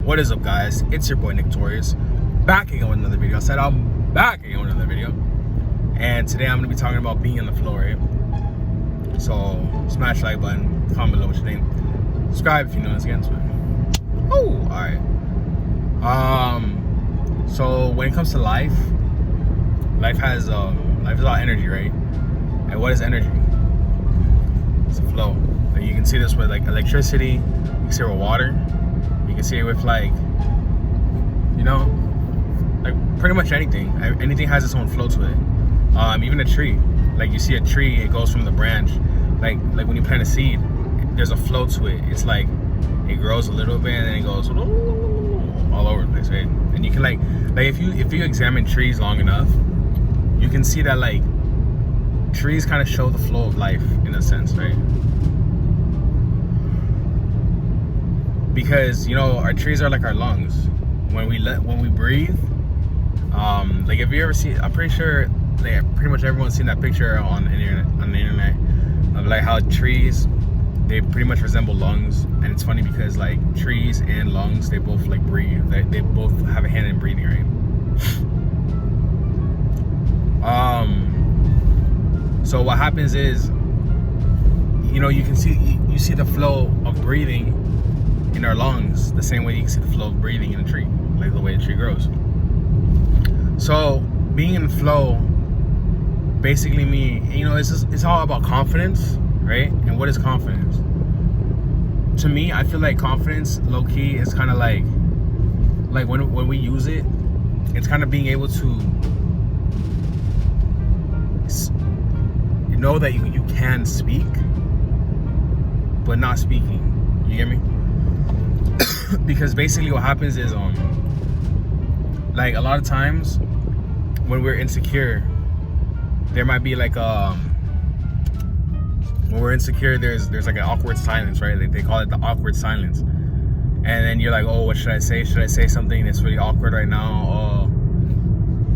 What is up, guys? It's your boy Nick Torius, back again with another video. I said I'm back again with another video, and today I'm gonna be talking about being in the flow, right? So smash the like button, comment below what you think, subscribe if you're new again. Oh, all right. So when it comes to life has a lot of energy, right? And what is energy? It's a flow. Like you can see this with like electricity. You can see it with water. You can see it with like pretty much anything. Anything has its own flow to it. Even a tree. Like you see a tree, it goes from the branch. Like when you plant a seed, there's a flow to it. It's like it grows a little bit and then it goes all over the place, right? And you can like if you examine trees long enough, you can see that like trees kind of show the flow of life in a sense, right? Because our trees are like our lungs. When we breathe, like if you ever see, I'm pretty sure pretty much everyone's seen that picture on the internet of like how trees, they pretty much resemble lungs. And it's funny because like trees and lungs, they both like breathe. They both have a hand in breathing, right? So what happens is, you see the flow of breathing in our lungs the same way you can see the flow of breathing in a tree, like the way a tree grows. So being in flow basically it's all about confidence, right? And what is confidence? To me, I feel like confidence, low key, is kind of like when we use it, it's kind of being able to know that you can speak, but not speaking. You get me? Because basically what happens is like a lot of times when we're insecure, there might be like when we're insecure, there's like an awkward silence, right? Like they call it the awkward silence. And then you're like, oh, what should I say? Should I say something that's really awkward right now? Oh.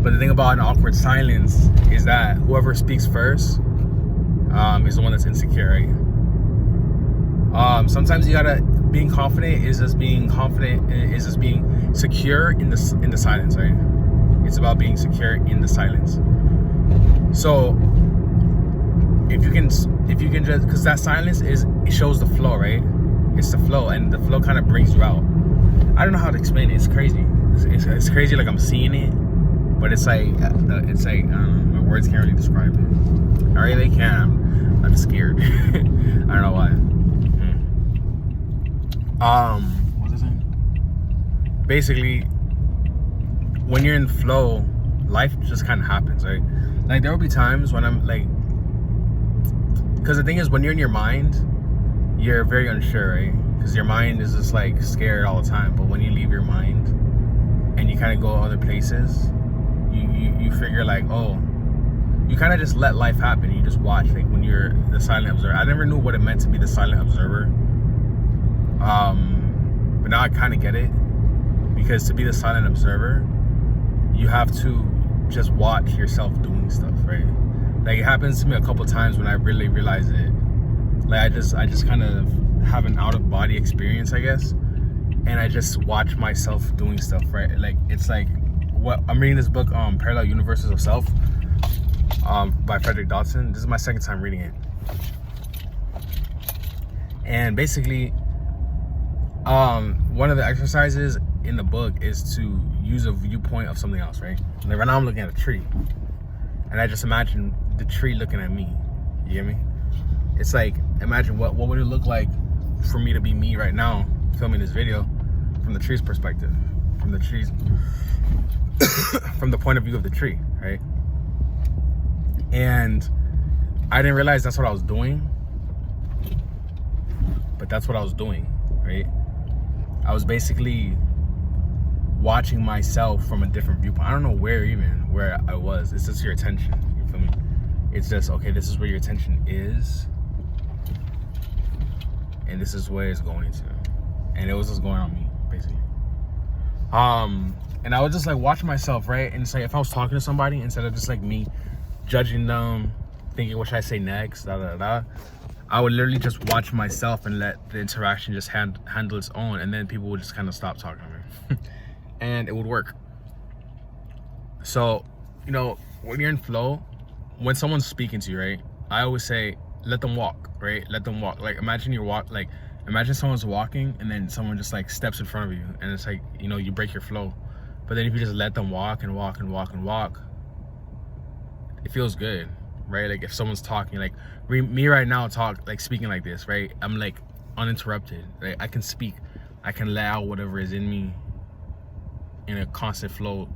But the thing about an awkward silence is that whoever speaks first is the one that's insecure, right? Sometimes being confident is just being secure in the silence, right? It's about being secure in the silence. So if you can just, because that silence it shows the flow, right? It's the flow, and the flow kind of brings you out. I don't know how to explain it. It's crazy. It's crazy. Like I'm seeing it, but it's like my words can't really describe it. I really can. I'm just scared. I don't know why. What was I saying? Basically, when you're in flow, life just kind of happens, right? Like there will be times when I'm like, because the thing is, when you're in your mind, you're very unsure, right? Because your mind is just like scared all the time. But when you leave your mind and you kind of go other places, you figure like, oh, you kind of just let life happen. You just watch, like when you're the silent observer. I never knew what it meant to be the silent observer. But now I kind of get it, because to be the silent observer, you have to just watch yourself doing stuff, right? Like it happens to me a couple times when I really realize it. Like I just kind of have an out of body experience, I guess, and I just watch myself doing stuff, right? Like it's like what I'm reading this book, Parallel Universes of Self, by Frederick Dodson. This is my second time reading it, and basically, one of the exercises in the book is to use a viewpoint of something else, right? Like right now I'm looking at a tree, and I just imagine the tree looking at me. You get me? It's like, imagine what would it look like for me to be me right now, filming this video from the tree's perspective, from the point of view of the tree, right? And I didn't realize that's what I was doing, but that's what I was doing, right? I was basically watching myself from a different viewpoint. I don't know where I was. It's just your attention. You feel me? It's just, okay, this is where your attention is, and this is where it's going to. And it was just going on me, basically. And I would just like watch myself, right? And say, if I was talking to somebody, instead of just like me judging them, thinking what should I say next, I would literally just watch myself and let the interaction just handle its own, and then people would just kind of stop talking to me. And it would work. So, you know, when you're in flow, when someone's speaking to you, right, I always say, let them walk, right? Let them walk. Like, imagine imagine someone's walking and then someone just like steps in front of you, and it's like, you know, you break your flow. But then if you just let them walk and walk and walk and walk, it feels good, right? Like if someone's talking, like me right now speaking like this, right? I'm like uninterrupted, right? I can speak, I can let out whatever is in me in a constant flow,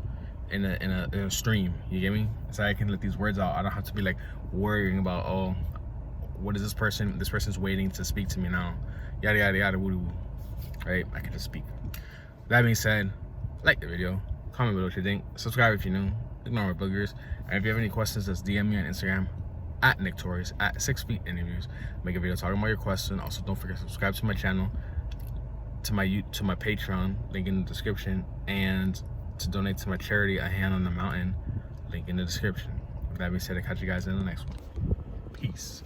in a stream, you get me? So I can let these words out. I don't have to be like worrying about, oh, what is this person's waiting to speak to me now, yada yada yada, woo woo, right? I can just speak. That being said, like the video, comment below what you think, subscribe if you're new, ignore my boogers, and if you have any questions, just DM me on Instagram at Torius at 6 Feet Interviews. Make a video talking about your question. Also, don't forget to subscribe to my channel, to my Patreon, link in the description, and to donate to my charity, A Hand on the Mountain, link in the description. With that being said, I'll catch you guys in the next one. Peace.